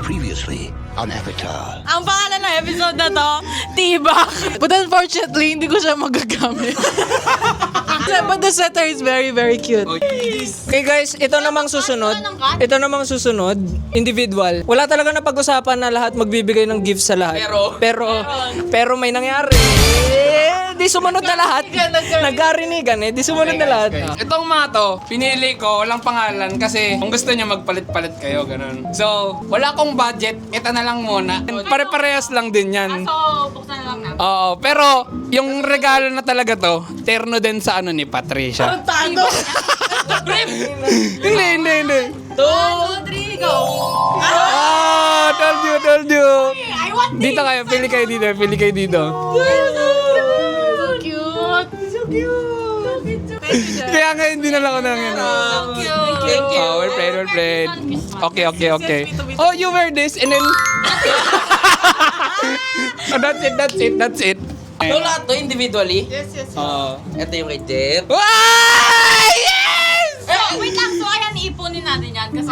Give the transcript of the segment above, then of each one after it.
Previously on Avatar. Ang pangalan ng episode na to, Tibak. But unfortunately, hindi ko siya magagamit. But the sweater is very, very cute. Okay guys, ito namang susunod. Ito namang susunod, individual. Wala talaga na pag-usapan na lahat magbibigay ng gifts sa lahat. Pero may nangyari. Di sumunod na lahat. Nagkarinigan di sumunod na lahat. Itong mga to, pinili ko, walang pangalan kasi kung gusto niya magpalit-palit kayo, ganun. So, wala akong budget, ito na lang muna. Pare-parehas lang din yan. So, buksan na lang namin. Oo, pero yung regalo na talaga to, terno din sa ano ni Patricia. Tado! Hindi. 2, 3, go! Told you. I want Dito kayo, pili kayo dito. So cute! So cute! Kaya nga hindi na lang ako nang So cute! Oh, well played. Okay. Oh, you wear this and then... Oh, that's it. Ito lahat to individually. Yes. Ito yung kay Jeff. Wow! Yes! Wait lang, so ayan, iipunin natin yan kasi...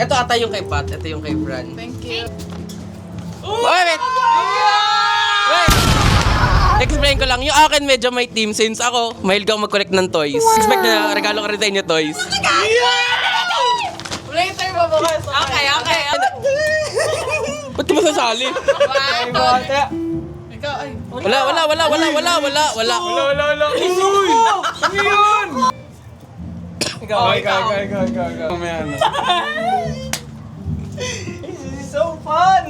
Ito ata yung kay Pat. Ito yung kay Bran. Thank you. Wait! Explain ko lang, yung akin medyo may team since ako, mahilig ako mag-collect ng toys. Expect na regalo ka rin sa inyo toys. Later mo bukas. Okay. Ba't di mo sasali? Ikaw, ay. Wala. Wala. Uy! Ano yun? Ikaw. Mamaya na. This is so fun!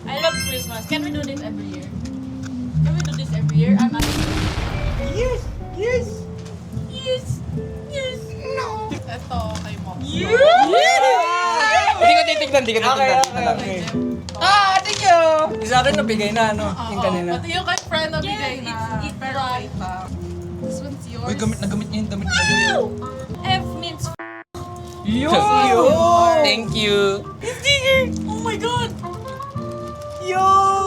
I love Christmas. Can we do this every year? I'm asking. Yes. No. Ito, kay mo. Hindi ko titignan. Okay. Thank you! Sa akin nabigay na, yung kanina. Pati yung kay friend na bigay na. Pero this one's yours. Uy, nagamit niya yung damit na F means Thank you. oh my god.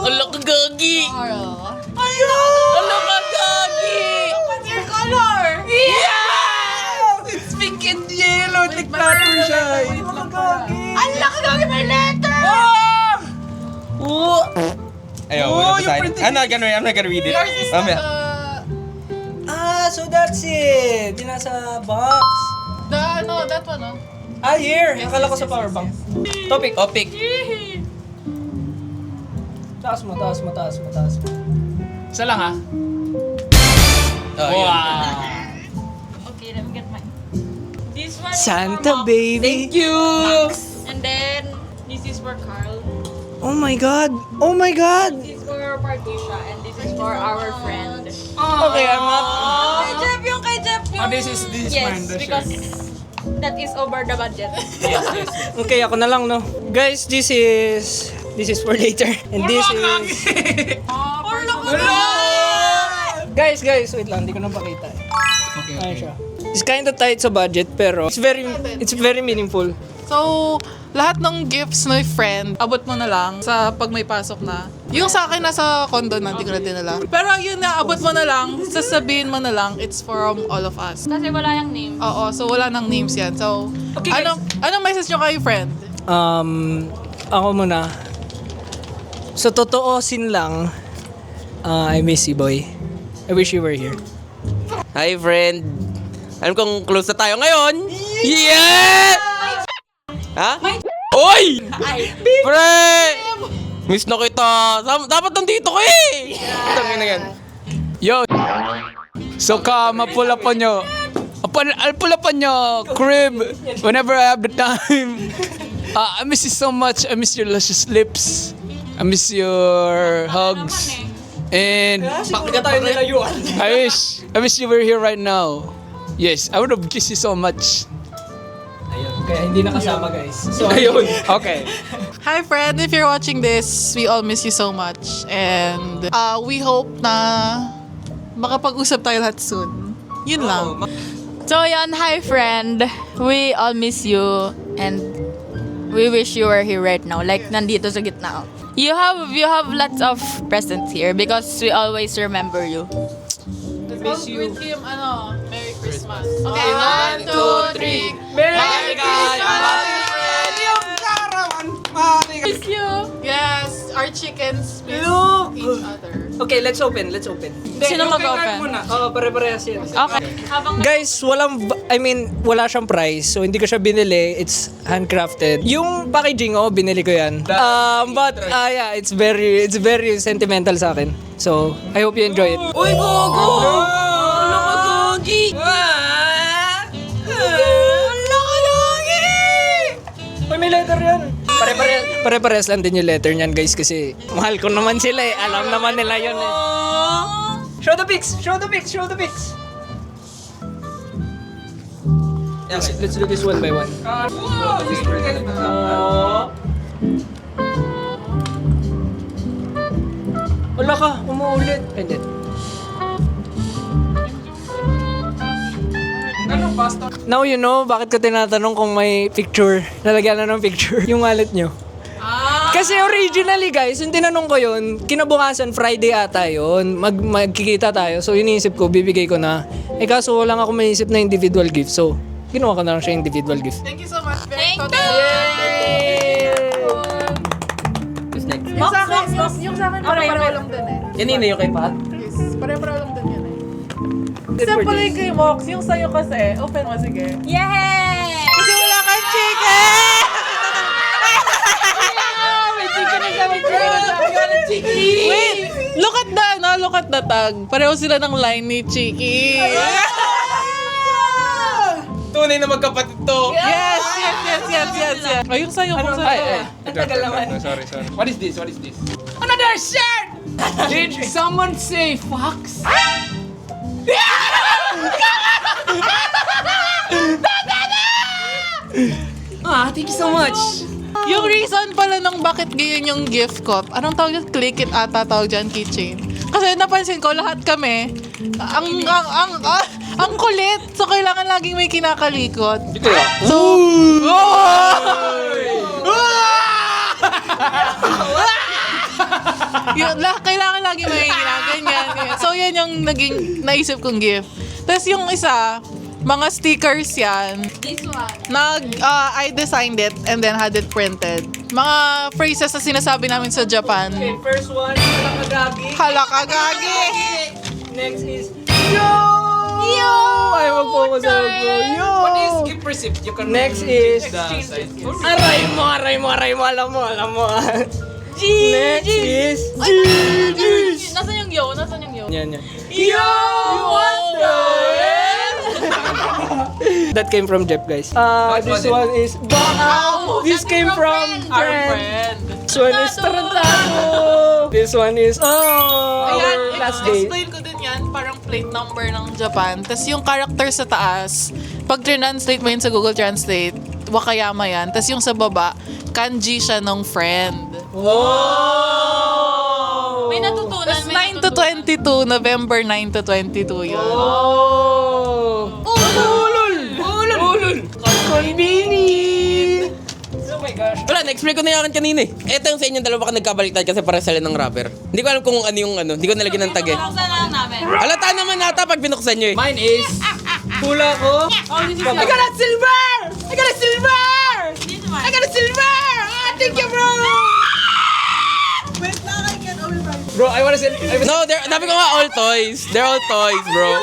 Ala ka gagi! Carl. Ala ka gagi! What's your color? It's pink and yellow. Tikplato siya. Ang laki gagi may letter! Ayaw, I'm not gonna read it. Yours is Mamaya. So that's it! Di nasa box. that one, Here! Akala ko sa power bank. Topic. Taas mo. Isa lang ha. Okay, let me get mine. This one Santa is for Mom. baby! Thank you! And then, this is for Carl. Oh my god! This is for Patricia. And this is for our friend. Okay, I'm not... Kay Jeff yung... This is Yes, mine. The because shirt. that is over the budget. Okay, ako na lang, no? Guys, this is for later. And this is... Guys, wait lang, hindi ko na pakita. Okay. Ayan siya. It's kind of tight sa budget, pero it's very meaningful. So, lahat ng gifts ng friend, abot mo na lang sa pag may pasok na. Yung sa akin nasa condo na, hindi ko na dinala. Pero yun na, abot mo na lang, sasabihin mo na lang, it's from all of us. Kasi wala yung name. Oo, so wala nang names yan. So, Okay, guys. anong message nyo kay friend? Ako muna. So, totoosin lang, I miss you, boy. I wish you were here. Hi, friend. Alam kong close na tayo ngayon. Yeah! Ha? Oy! Pre! Miss na kita. Dapat nandito ka eh! Tangin na yan. Yo! So mapula pa nyo. Pula pa nyo, crib, whenever I have the time. I miss you so much. I miss your luscious lips. I miss your hugs. And Bakit tayo nilayuan? I wish you were here right now. Yes, I would have kissed you so much. Ayun, kaya hindi nakasama, guys. So, Ayun. Okay. Hi friend, if you're watching this, we all miss you so much. And we hope na makapag-usap tayo lahat soon. Yun lang. So yan, hi friend. We all miss you and we wish you were here right now. Like nandito sa gitna. You have lots of presents here because we always remember you. Miss you. With him, Merry Christmas. Okay, 1, 2, 3. Merry Christmas! Yung karawan our chickens miss each other. Okay, let's open. Sino mag-open? Oo, pare-parehas yan. Okay. Guys, wala siyang price. So, hindi ko siya binili. It's handcrafted. Yung packaging, binili ko yan. But, yeah, it's very sentimental sa akin. So, I hope you enjoy it. Uy, gogo! Ano ka, gogi? Uy, may letter yan. Pare-parehas lang din yung letter niyan, guys, kasi mahal ko naman sila eh. Alam naman nila yun eh. Show the pics! Let's do this one by one. Wala ka, umuulit. Hindi. Now you know bakit ko tinatanong kung may picture. Lalagyan na ng picture yung wallet nyo. Kasi originally guys, yung tinanong ko yun, kinabukasan Friday ata yun, magkikita tayo. So iniisip ko, bibigay ko na. Kaso wala ako maisip na individual gift. So, ginawa ko na lang siya individual gift. Thank you so much. Very Thank thoughtful. Yung sa akin, pare-pareho lang din eh. Kanina yung kay Pat? Yes, pare-pareho lang din yan eh. Good Sa for pala this. kay Mox, yung sa'yo kasi, open mo sige. Yay! Kasi wala kang chicken! Wait! Look at the tag. Pareho sila ng line ni Chiki. Tunay na magkapatid to. Yes. Ay, yung sa'yo, kung sa'yo. Ang tagal naman. Sorry. What is this? Another shirt! Did someone say fox? Thank you so much. Yung reason pala ng bakit ganyan yung gift ko, anong tawag dyan? Click it ata tawag dyan, keychain. Kasi napansin ko, lahat kami, ang kulit. So, kailangan laging may kinakalikot. So, kailangan lagi may ginaganyan. So, yan yung naging naisip kong gift. Tapos yung isa, mga stickers yan. This one. I designed it and then had it printed. Mga phrases na sinasabi namin sa Japan. Okay, first one, halakagagi. Halakagagi! Next is, yo! Ay, wag sa ako. Yo! What is gift receipt? You can Next is, the size. aray mo, alam mo. Next is, Nasaan yung yo? Yan. Yo! That came from Jeff, guys. This one is, this came from Our friend. friend. This one is Tarantado. This one is, our last day. Explain ko din yan, parang plate number ng Japan. Tapos yung character sa taas, pag translate mo yun sa Google Translate, Wakayama yan. Tapos yung sa baba, kanji siya ng friend. Oh! May natutunan. Tapos 9 to 22, November 9 to 22 yun. Oh! Ulul! Convenient! Oh my gosh. Wala, na-explain ko na yan kanina eh. Ito yung sa inyong dalawa ka nagkabaliktad kasi para sila ng rapper. Hindi ko alam kung ano yung ano. Hindi ko nalagyan ng tag eh. Buksan na lang namin. Halata naman nata pag binuksan nyo eh. Mine is, hula ko. I got a silver! I got a silver! This one. I got a silver! Thank you, bro! Bro, I wanna say, No, sabi ko nga all toys. They're all toys, bro.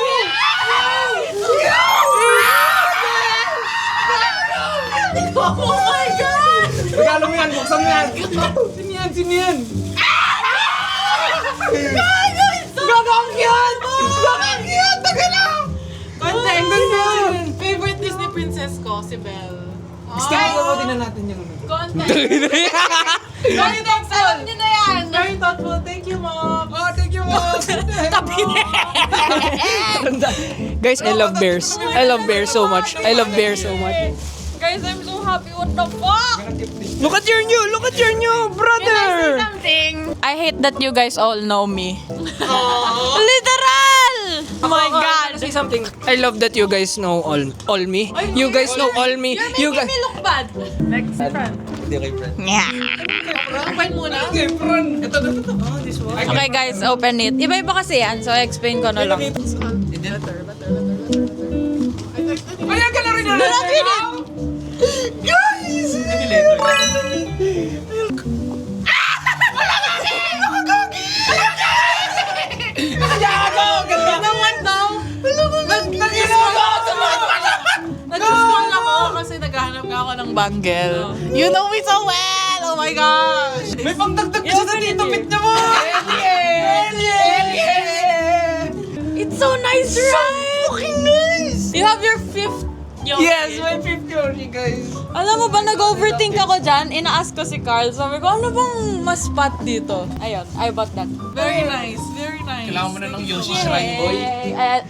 regalo mo yan, buksan mo yan. Sino yan? Favorite Disney princess ko, si Belle. Sticker ko din na natin yan. Content. Very thoughtful. Alam nyo na yan. Very thoughtful. Thank you, Mom. Thank you, Mom. Guys, I love bears. I love bears so much. Guys, I'm so happy. What the fuck? Look at your new brother. Something. I hate that you guys all know me. Literal! Oh my God. Say something. I love that you guys know all me. You guys know all me. You guys. Me look bad. Next, friend. Open muna. Okay guys, open it. Iba-iba kasi yan, so explain ko na lang. Ayan ka na rin na. Guys! ng bangle. You know me so well! Oh my gosh! May pangdagdag siya sa dito, pit niya mo! It's so nice, right? Fucking nice! You have your fifth yogi. Yes, my 50 yogi, guys. Alam mo ba, nag-overthink ako dyan. Ina-ask ko si Carl. Sabi ko, ano bang mas spot dito? Ayun, I bought that. Very nice, very nice. Kailangan mo na ng Yoshi Shrine, boy.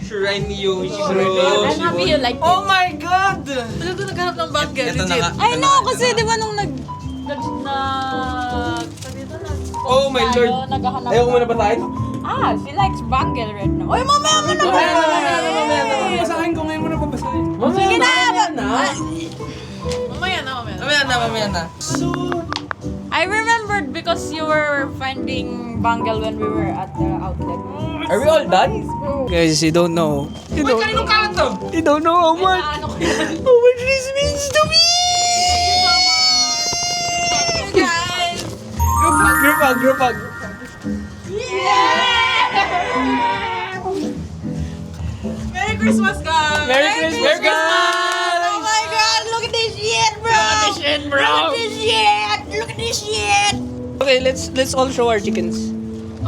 Shrine ni Yoshi. I'm happy you like it. Oh my God! Talaga naghanap ng bangle, Ito na legit. nga. I know, kasi di ba nung Oh my Lord. Naghahanap Ayaw ko muna ba tayo? she likes bangle right now. Oy, mamaya mo na ba? Basahin ko ngayon mo na babasahin. Sige na! Mamaya na. I remembered because you were finding bangle when we were at the outlet. Are we all done? Guys, you don't know. You don't know. You don't know how much. Ano ko yun? How much this means to me! Group hug. Merry Christmas, guys! Merry Christmas, guys! Oh my God! Look at this shit, bro! Look at this shit, bro! Look at this shit! Look at this shit! Okay, let's all show our chickens.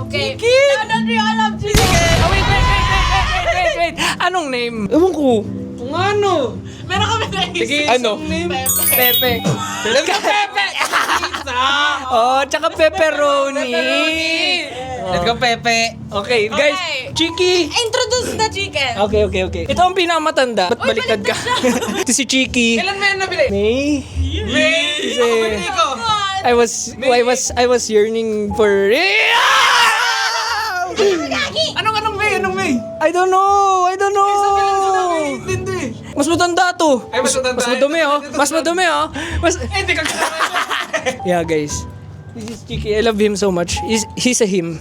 Okay. Now that we all have chicken. Oh, wait. Anong name? Ewan ko. Kung ano? Meron kami naisip. Ano? Pepe. Let's go, Pepe! Oh, tsaka pepperoni. Let's go, Pepe. Okay, guys. Okay. Chiki. Introduce the chicken. Okay. Ito ang pinakamatanda. Ba't baliktad ka? Ito si Chiki. Kailan mo yan nabili? May. Kasi I was yearning for. Anong May? I don't know. Mas matanda to. Ay, mas matanda. Mas madumi oh. Hindi ka Yeah, guys. This is Chiki. I love him so much. He's a him.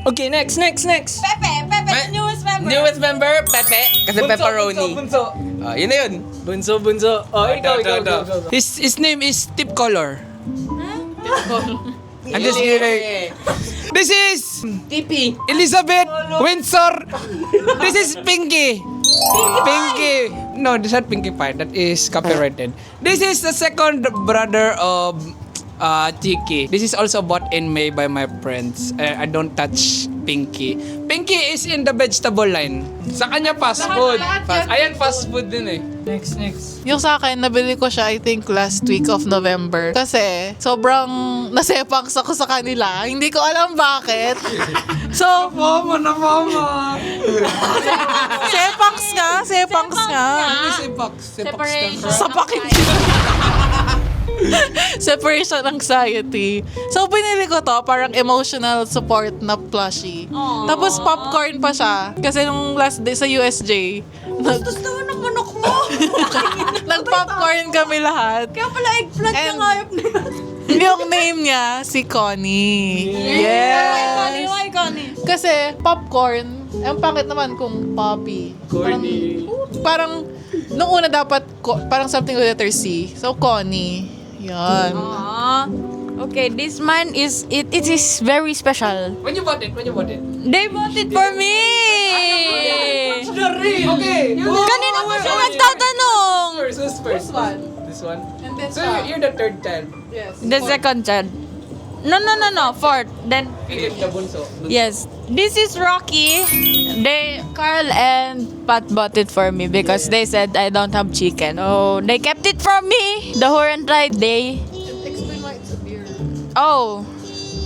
Okay, next. Pepe, the newest member. Newest member, Pepe. Kasi pepperoni. Bunso. Yun na yun. Bunso. Oh, ikaw. His name is Tip Color. I'm just kidding. This is Tipi. Elizabeth Windsor. This is Pinky. Pinky. No, this is not Pinkie Pie. That is copyrighted. This is the second brother of Chiki. This is also bought in May by my friends. I don't touch Pinky. Pinky is in the vegetable line. Sa kanya fast food. Ayan, fast food din eh. Next. Yung sa akin, nabili ko siya I think last week of November. Kasi sobrang nasepangs ako sa kanila. Hindi ko alam bakit. So, Mama. sepangs nga. Separation. Sapakin Separation anxiety. So, binili ko to, parang emotional support na plushie. Aww. Tapos, popcorn pa siya. Kasi nung last day sa USJ, Gusto mo ng manok mo. nag-popcorn kami lahat. Kaya pala eggplant And- yung hayop na yun. Yung name niya, si Connie. Yes! Why, Connie? Kasi, popcorn, ang pangit naman kung poppy. Parang, nung una dapat, parang something with letter C. So, Connie. Yan. Aww. Okay, this man is, it is very special. When you bought it? They bought it for me! Okay. Kanina pa siya nagtatanong! First one. This one. And then, So you're the third child. yes. The second child. No, fourth. Then, Philip the bunso. yes. This is Rocky. Carl and Pat bought it for me because they said I don't have chicken. Oh, they kept it from me the whole entire day. Explain why it's a beer. Oh,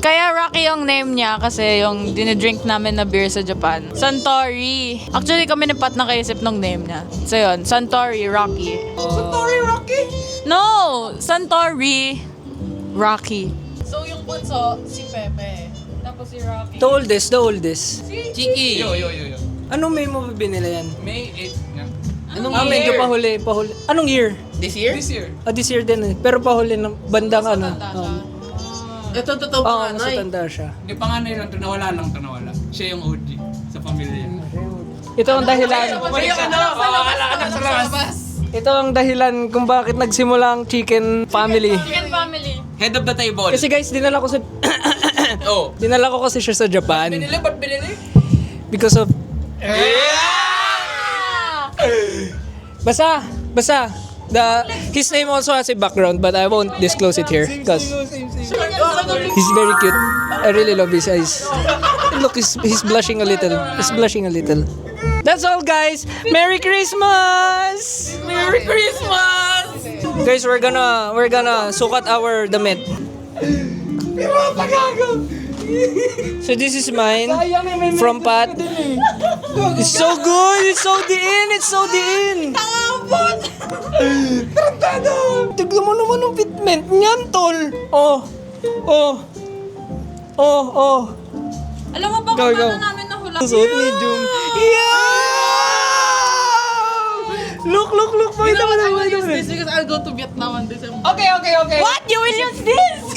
kaya Rocky yung name niya kasi yung dinidrink namin na beer sa Japan. Suntory. Actually, kami ni Pat nakaisip ng name niya. So yun, Suntory Rocky. Suntory Rocky? No! Suntory Rocky. So, yung bunso, si Pepe. Tapos si Rocky. The oldest. Chiki. Yo. Anong May mo binila yan? May 8 nga. Anong Medyo year? pahuli. Anong year? This year? This year. This year din eh. Pero pahuli ng bandang ano. Ito totoo Oo, mas matanda siya. Di panganay lang to, nawala. Siya yung OG sa pamilya. Ito ang dahilan. Ito ang dahilan kung bakit nagsimula ang chicken family. Chicken family. Head of the table. Kasi guys, dinala ko kasi siya sa Japan Ba't binili? because of Basa. His name also has a background, but I won't disclose it here because he's very cute. I really love his eyes. Look, he's blushing a little. He's blushing a little. That's all, guys. Merry Christmas! Merry Christmas! Guys, we're gonna sukat our damit. So this is mine from Pat. It's so good. It's so diin. It's so diin. Tignan mo naman ang fitment niyan, tol. Oh. Alam mo ba Go, kung go. paano namin nahula? Suot medium. Yeah! Look. Pakita mo na. I will use this because I'll go to Vietnam on December. Okay. What? You will use this?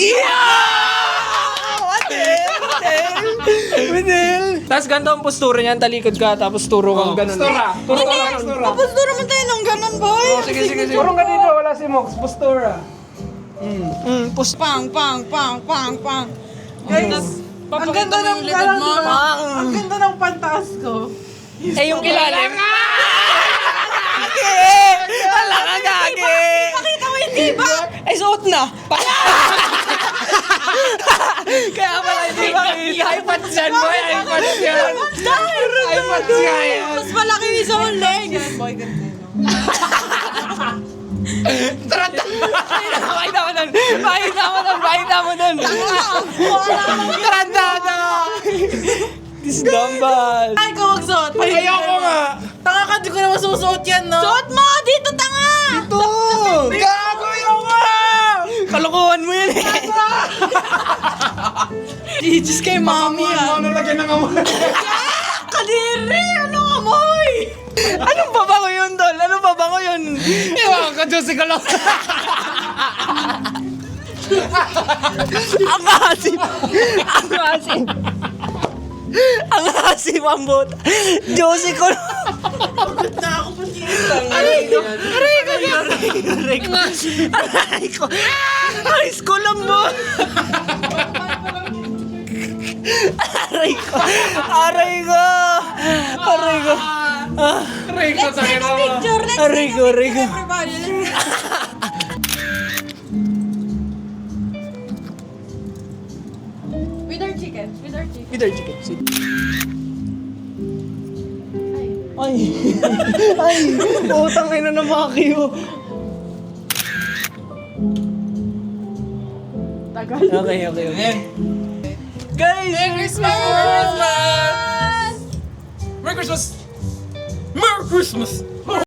Winel! Tapos ganito ang postura niyan, talikod ka, tapos turo kang ganun. Postura. Postura man tayo ng ganun, boy. Sige. Turong ka dito, wala si Mox. Postura. Pang. Guys, ang ganda ng likod mo. Ang ganda ng pantaas ko. Eh, yung ilalim. Hala ka, gagi! Pakita mo hindi ba? Ay, suot na! Kaya pala hindi makita. iPads yan, boy! iPads yan! iPads yan! Mas malaki yung isang legs. Pakita mo nun! Tarantado! This dumbbell! Ay, ko magsuot. Ayoko nga! Tanga ka, di ko na masusuot yan, no? Suot mo! Dito, tanga! Ito! Gago yung nga! Kalokohan mo yun eh! Jesus kay mami yan. Ano lagyan ng amoy? Kadiri! Anong amoy? Anong babango yun, Dol? Anong babango yun? Ewan ko, Diyos ko lang. Ang asim! Ang asim! Ang asim ang bot! Josie ko! Aray ko! Aris ko lang mo! Aray ko! Picture, next Aray ko! everybody. With our chicken. With our chicken. Sit. Ay! Utang ina na Makio. Okay. Guys! Merry Christmas! Merry Christmas! Merry Christmas!